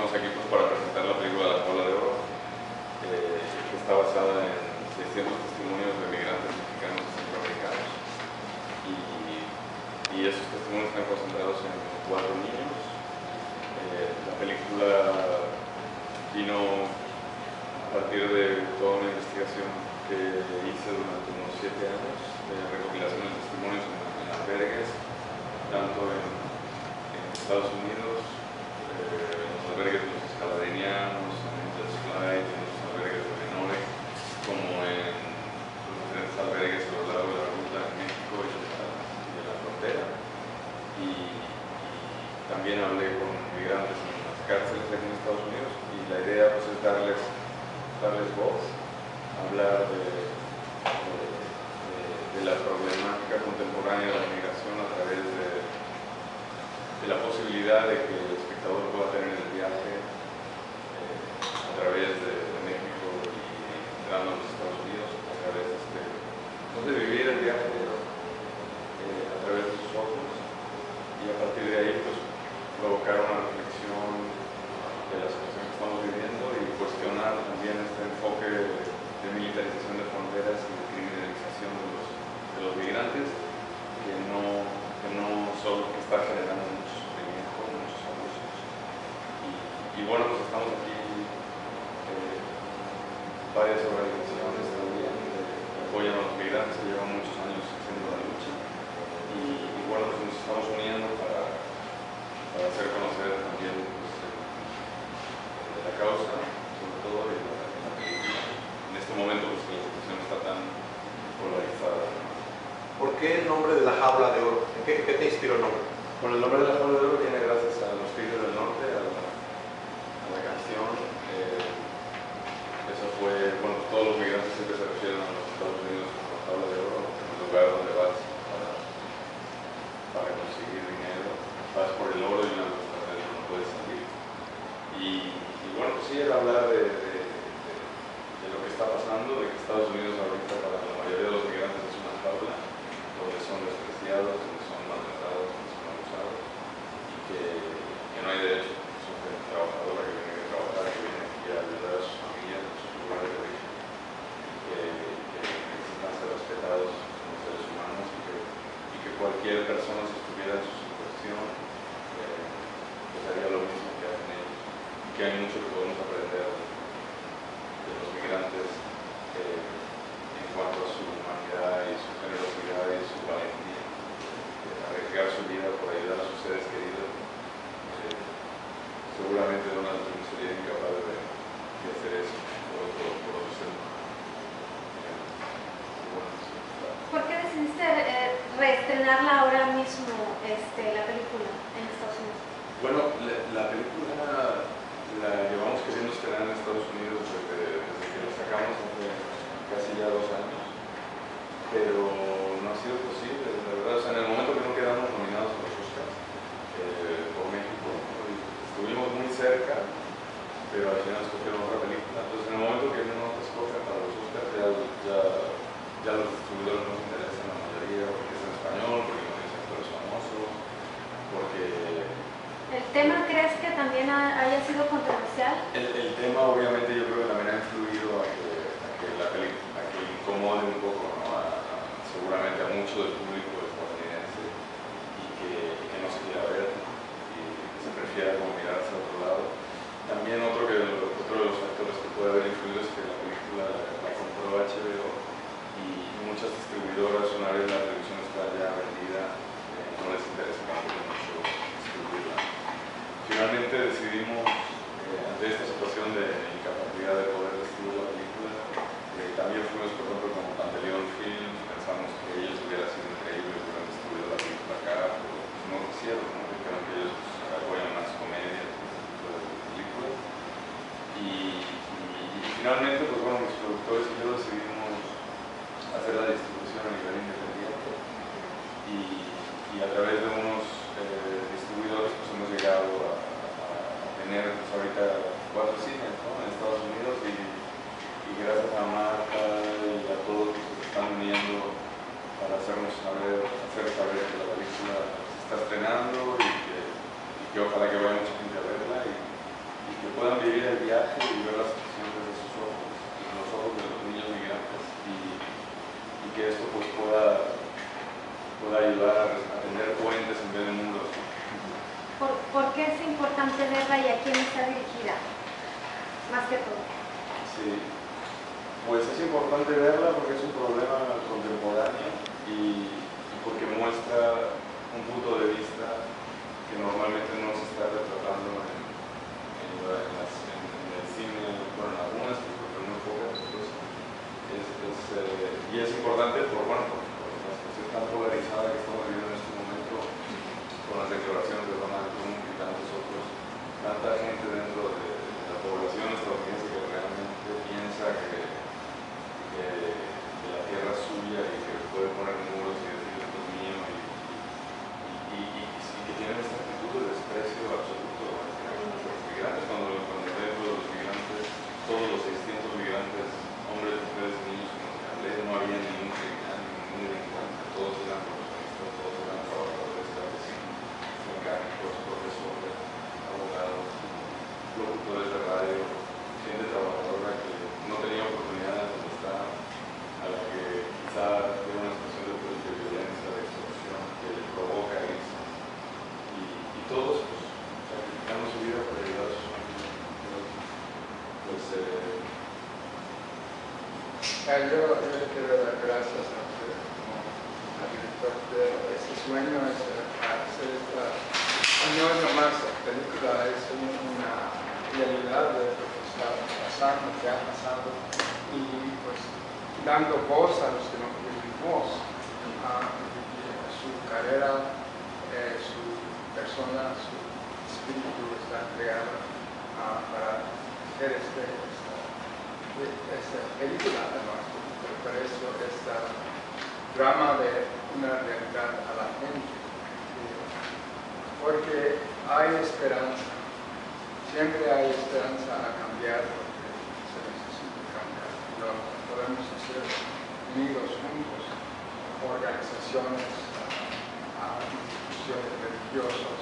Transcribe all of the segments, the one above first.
estamos aquí pues, para presentar la película La Jaula de Oro, que está basada en 600 testimonios de migrantes mexicanos y centroamericanos. Y esos testimonios están concentrados en 4 niños. La película vino a partir de toda una investigación que hice durante unos 7 años de recopilación de testimonios en albergues, tanto en Estados Unidos, en los albergues de los escaladrianos, en Angels Flight, en los albergues de menores, como en los diferentes albergues a lo largo de la ruta en México y de la frontera. Y también hablé con migrantes en las cárceles aquí en Estados Unidos, y la idea pues, es darles voz, hablar de la problemática contemporánea de la migración a través de la posibilidad de que el espectador pueda tener el viaje a través de México y entrando a los Estados Unidos, a través de vivir el viaje a través de sus ojos, y a partir de ahí pues, provocar una reflexión de la situación que estamos viviendo y cuestionar también este enfoque de militarización de fronteras y de criminalización de los migrantes, que no solo que está generando mucho sufrimiento, muchos abusos. Y bueno, pues estamos aquí varias organizaciones también que apoyan a los migrantes, que llevan muchos años haciendo la lucha, y bueno, pues nos estamos uniendo para hacer conocer también pues, de la causa, sobre todo, y la película. En este momento pues, que la situación está tan polarizada. ¿Por qué el nombre de La Jaula de Oro? ¿Qué te inspiró el nombre? Bueno, el nombre de La Jaula de Oro viene gracias a los Tigres del Norte, a la canción. Eso fue, bueno, todos los migrantes siempre se refieren a los Estados Unidos como La Jaula de Oro, el lugar donde vas para conseguir dinero. Vas por el oro y una vez no puedes salir. Y bueno, pues sí, era hablar de lo que está pasando, de que Estados Unidos ahorita para la mayoría de los migrantes es una jaula, donde son despreciados, donde son maltratados, donde son abusados, y que no hay derecho, que son gente trabajadora que viene a trabajar, que viene aquí a ayudar a sus familias, a sus lugares de origen, que necesitan ser respetados como seres humanos, y que cualquier persona, si estuviera en su situación, pues haría lo mismo que hacen ellos, y que hay mucho que podemos aprender de los migrantes en cuanto a su humanidad y su generosidad y su valentía, arriesgar su vida por ayudar a sus seres queridos. Seguramente Donald Trump sería incapaz de hacer eso por otro ser humano. ¿Por qué decidiste reestrenarla ahora mismo, la película, en Estados Unidos? Bueno, la película la llevamos queriendo estrenar en Estados Unidos desde que la sacamos hace casi ya 2 años, pero no ha sido posible, la verdad. O sea, en el momento que no quedamos nominados a los Oscars por México, estuvimos muy cerca, pero al final escogieron otra película. Entonces, en el momento que no nos escogen para los Oscars, ya los distribuidores no se interesan, la mayoría, porque es en español, porque no tiene actores famosos, porque... ¿El tema crees que también haya sido controversial? El tema obviamente yo creo que también ha influido a que incomode un poco, ¿no? Seguramente a mucho del público estadounidense, y que no se quiera ver y que se prefiera como mirarse a otro lado. También otro de los factores que puede haber influido es que la película la compró HBO, y muchas distribuidoras, una vez la televisión está ya vendida, no les interesa tampoco mucho distribuirla. Finalmente decidimos, ante esta situación de incapacidad de poder distribuir la película, también fuimos, por ejemplo, como Pantaleón Films, pensamos que ellos hubiera sido increíble que hubieran distribuido la película acá, pero no lo hicieron, ¿no? Dijeron que ellos apoyan más comedias y ese tipo de películas. Y finalmente, pues bueno, mis productores y yo decidimos hacer la distribución a nivel independiente, y a través de unos distribuidores pues hemos llegado a tener pues, ahorita 4 cines, ¿no? En Estados Unidos, y gracias a Marta y a todos los que se están uniendo para hacer saber que la película se está estrenando, y que ojalá que vaya mucha gente a verla, y que viaje y ver la situación desde sus ojos, desde los ojos de los niños migrantes y que esto pues pueda ayudar a tener puentes en vez de muros. ¿Por qué es importante verla y a quién está dirigida? Más que todo. Sí, pues es importante verla porque es un problema contemporáneo y porque muestra un punto de vista que normalmente no se está retratando en el cine, bueno, en algunas, pero muy pocas. Y es importante por la situación tan polarizada que estamos viviendo en este momento, con las declaraciones de Donald Trump y tantos otros, tanta gente dentro de la población estadounidense que realmente piensa que la tierra es suya y que puede poner muros y decir esto es mío y que tienen esta actitud de desprecio absoluto hacia los migrantes. Cuando dentro de los migrantes, todos los 600 migrantes, hombres, mujeres, niños, no había ningún criminal, ningún delincuente, todos eran profesionistas, todos eran trabajadores, campesinos, mecánicos, profesores, abogados, locutores de radio, gente trabajadora que no tenía oportunidades donde está, a la que quizá tiene una situación de violencia, de extorsión, que le provoca irse. Y todos pues, sacrificando su vida para ayudar a sus familias. Yo le quiero dar gracias a usted como director de este sueño, hacer esta, no es nomás película, es una realidad de lo que está pasando, que ha pasado, y pues dando voz a los que no tienen voz, su carrera, su persona, su espíritu está creado para hacer esta película, además, por eso esta drama de una realidad a la gente, porque hay esperanza, siempre hay esperanza a cambiar lo que se necesita cambiar. Lo podemos hacer unidos juntos, organizaciones, instituciones religiosas,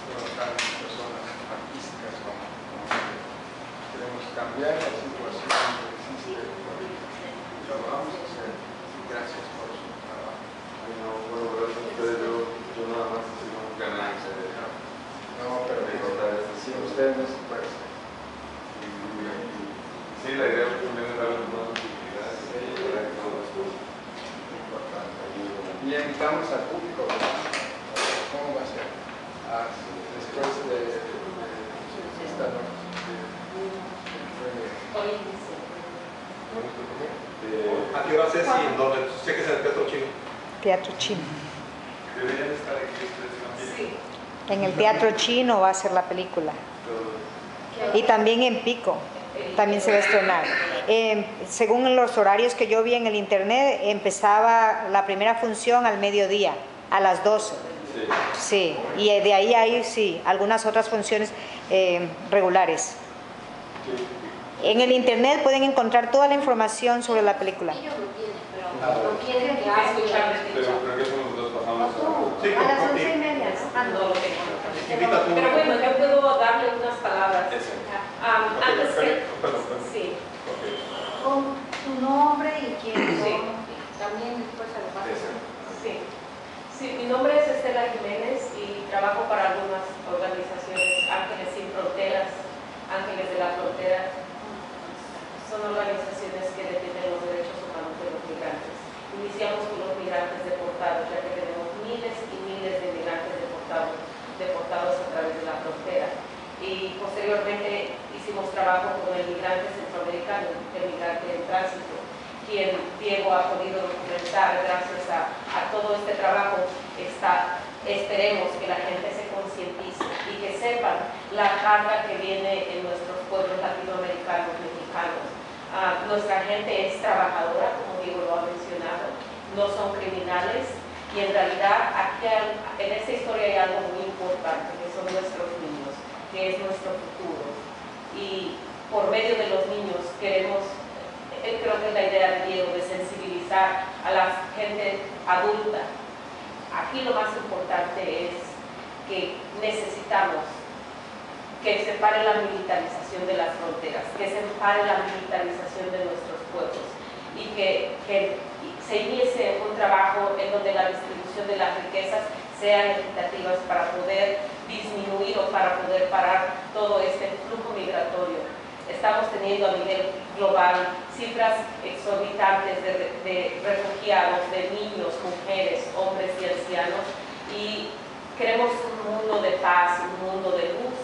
personas artísticas como queremos cambiar la situación que existe y lo vamos a hacer. Gracias por su trabajo. Bueno, gracias a ustedes. Yo nada más tengo ganas de contar esto. Si ustedes pues sí, la idea es también darles más utilidades para que todo esto es importante. y invitamos al público, ¿cómo va a ser? Después de esta noche. ¿A qué hora es y en dónde? Sé que es en el Teatro Chino. Teatro Chino. Deberían estar aquí ustedes también. Sí. En el Teatro Chino va a ser la película. Y también en Pico, también se va a estrenar. Según los horarios que yo vi en el internet, empezaba la primera función al mediodía, a las 12. Sí, y de ahí hay sí, algunas otras funciones regulares. En el internet pueden encontrar toda la información sobre la película. Ellos lo tienen, pero no quieren que escuchar. Pero creo que eso nosotros pasamos Sí, A las sí. 11:30. No lo tengo. Invita a tu Pero bueno, yo puedo darle unas palabras. Antes que... Perdón. Sí. Con tu nombre y quién Sí. son. También después se lo paso. Sí. Sí, mi nombre es Estela Jiménez y trabajo para algunas organizaciones, Ángeles Sin Fronteras, Ángeles de la Frontera. Son organizaciones que defienden los derechos humanos de los migrantes. Iniciamos con los migrantes deportados, ya que tenemos miles y miles de migrantes deportados a través de la frontera. Y posteriormente hicimos trabajo con el migrante centroamericano, el migrante en tránsito, quien Diego ha podido documentar gracias a todo este trabajo. Esperemos que la gente se concientice y que sepan la carga que viene en nuestros pueblos latinoamericanos, mexicanos. Nuestra gente es trabajadora, como Diego lo ha mencionado, no son criminales y en realidad aquí en esta historia hay algo muy importante, que son nuestros niños, que es nuestro futuro. Y por medio de los niños queremos, creo que es la idea de Diego, de sensibilizar a la gente adulta. Aquí lo más importante es que necesitamos que se pare la militarización de las fronteras, que se pare la militarización de nuestros pueblos y que se inicie un trabajo en donde la distribución de las riquezas sean equitativas para poder disminuir o para poder parar todo este flujo migratorio. Estamos teniendo a nivel global cifras exorbitantes de refugiados, de niños, mujeres, hombres y ancianos, y queremos un mundo de paz, un mundo de luz.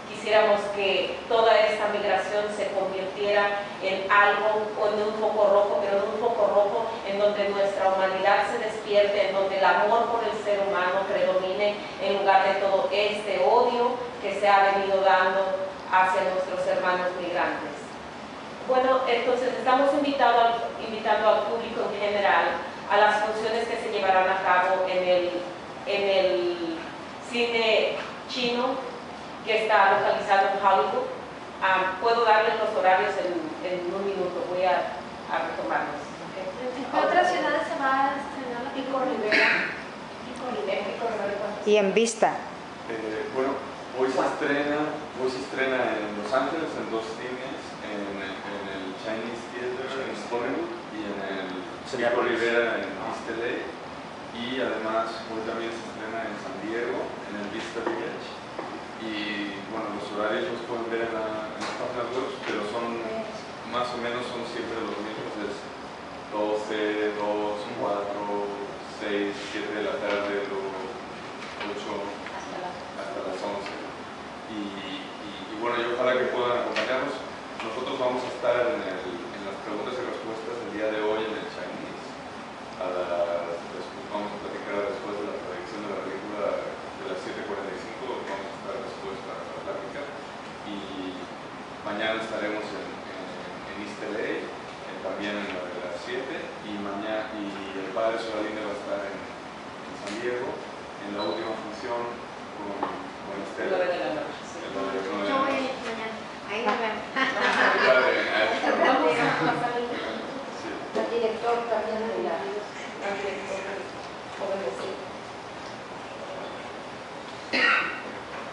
Quisiéramos que toda esta migración se convirtiera en algo, o en un foco rojo, pero en un foco rojo en donde nuestra humanidad se despierte, en donde el amor por el ser humano predomine en lugar de todo este odio que se ha venido dando hacia nuestros hermanos migrantes. Bueno, entonces estamos invitando al público en general a las funciones que se llevarán a cabo en el cine chino que está localizado en Hollywood. Puedo darles los horarios en un minuto, voy a retomarlos. ¿Okay? ¿En qué otras ciudades se va a estrenar la Pico película? Rivera. Pico Rivera. Pico Rivera. Y en Vista. Bueno, hoy se estrena en Los Ángeles, en 2 cines, en el Chinese Theater en Hollywood y en el Pico Rivera en East LA. Y además hoy también se estrena en San Diego, en el Vista Village. Y bueno, los horarios los pueden ver en las páginas web, pero son más o menos siempre los mismos, es 12, 2, 4, 6, 7 de la tarde, luego 8 hasta las 11. Y bueno, y ojalá que puedan acompañarnos. Nosotros vamos a estar en las preguntas y respuestas el día de hoy en el Chinese. Vamos a platicar después de la proyección de la película de las 7:45, vamos a estar después para la plática. Y mañana estaremos en East LA, también en la de las 7, y el padre Solalinde va a estar en San Diego, en la última función con Estela. 9 de la noche. Sí. Yo voy mañana. Ahí nos vemos. Vamos a pasar el director también de la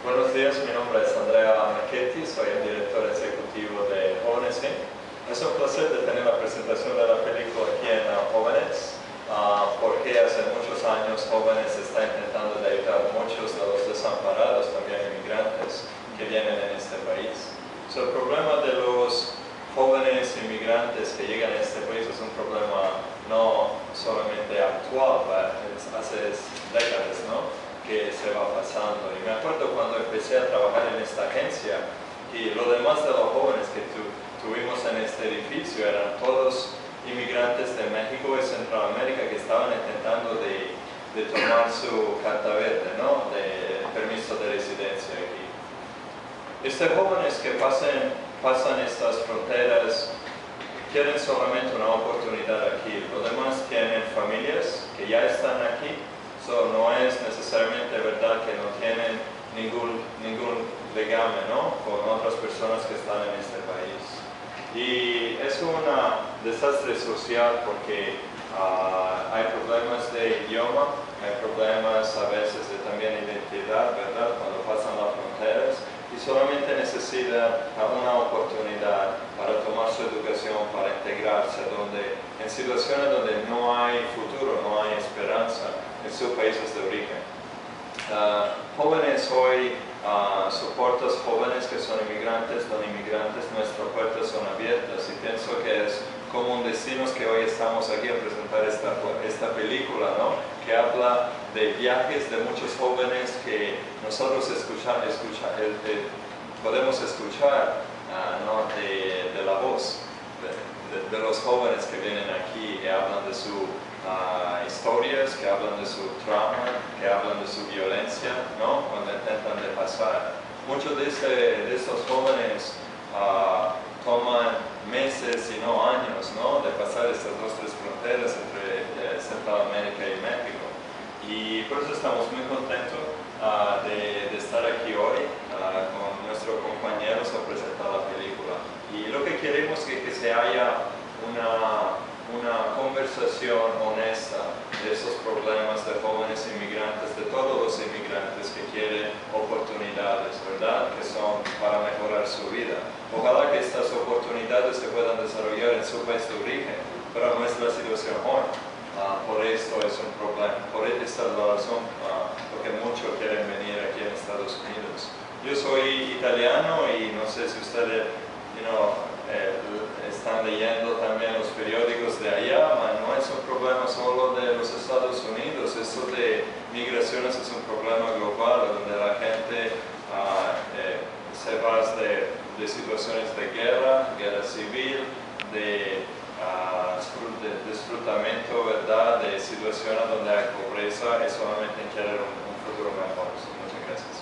Buenos días, mi nombre es Andrea Marchetti, soy el director ejecutivo de Jóvenes Inc. Es un placer de tener la presentación de la película aquí en Jóvenes, porque hace muchos años Jóvenes está intentando ayudar a muchos de los desamparados, también inmigrantes, que vienen en este país. El problema de los jóvenes inmigrantes que llegan a este país es un problema no solamente actual, hace décadas, ¿no?, que se va pasando. Y me acuerdo cuando empecé a trabajar en esta agencia, y lo demás de los jóvenes que tuvimos en este edificio eran todos inmigrantes de México y Centroamérica que estaban intentando de tomar su carta verde, ¿no?, de permiso de residencia aquí. Estos jóvenes que pasan estas fronteras quieren solamente una oportunidad aquí. Los demás tienen familias que ya están aquí, no es necesariamente verdad que no tienen ningún legame, ¿no?, con otras personas que están en este país. Y es un desastre social porque hay problemas de idioma, hay problemas a veces de también identidad, ¿verdad?, cuando pasan las fronteras, y solamente necesita una oportunidad para tomar su educación, para integrarse, en situaciones donde no hay futuro, no hay esperanza en sus países de origen. Jóvenes hoy soportas jóvenes que son inmigrantes, no inmigrantes, nuestras puertas son abiertas, y pienso que es como un destino que hoy estamos aquí a presentar esta película, ¿no?, que habla de viajes de muchos jóvenes que nosotros podemos escuchar, ¿no?, de la voz de los jóvenes que vienen aquí, que hablan de sus historias, que hablan de su trauma, que hablan de su violencia, ¿no?, cuando intentan de pasar. Muchos de estos jóvenes toman meses y no años, ¿no?, de pasar estas 2 o 3 fronteras entre Centroamérica y México. Y por eso estamos muy contentos de estar aquí hoy con nuestros compañeros a presentar la película. Y lo que queremos es que se haya una conversación honesta de esos problemas de jóvenes inmigrantes, de todos los inmigrantes que quieren oportunidades, ¿verdad? Que son para mejorar su vida. Ojalá que estas oportunidades se puedan desarrollar en su país de origen, pero no es la situación hoy. Por esto es un problema, por esta es la razón porque muchos quieren venir aquí en Estados Unidos. Yo soy italiano y no sé si ustedes están leyendo también los periódicos de allá, pero no es un problema solo de los Estados Unidos, esto de migraciones es un problema global donde la gente se va de situaciones de guerra civil, de disfrutamiento, ¿verdad?, de situaciones donde hay pobreza y solamente quieren un futuro mejor. Muchas gracias.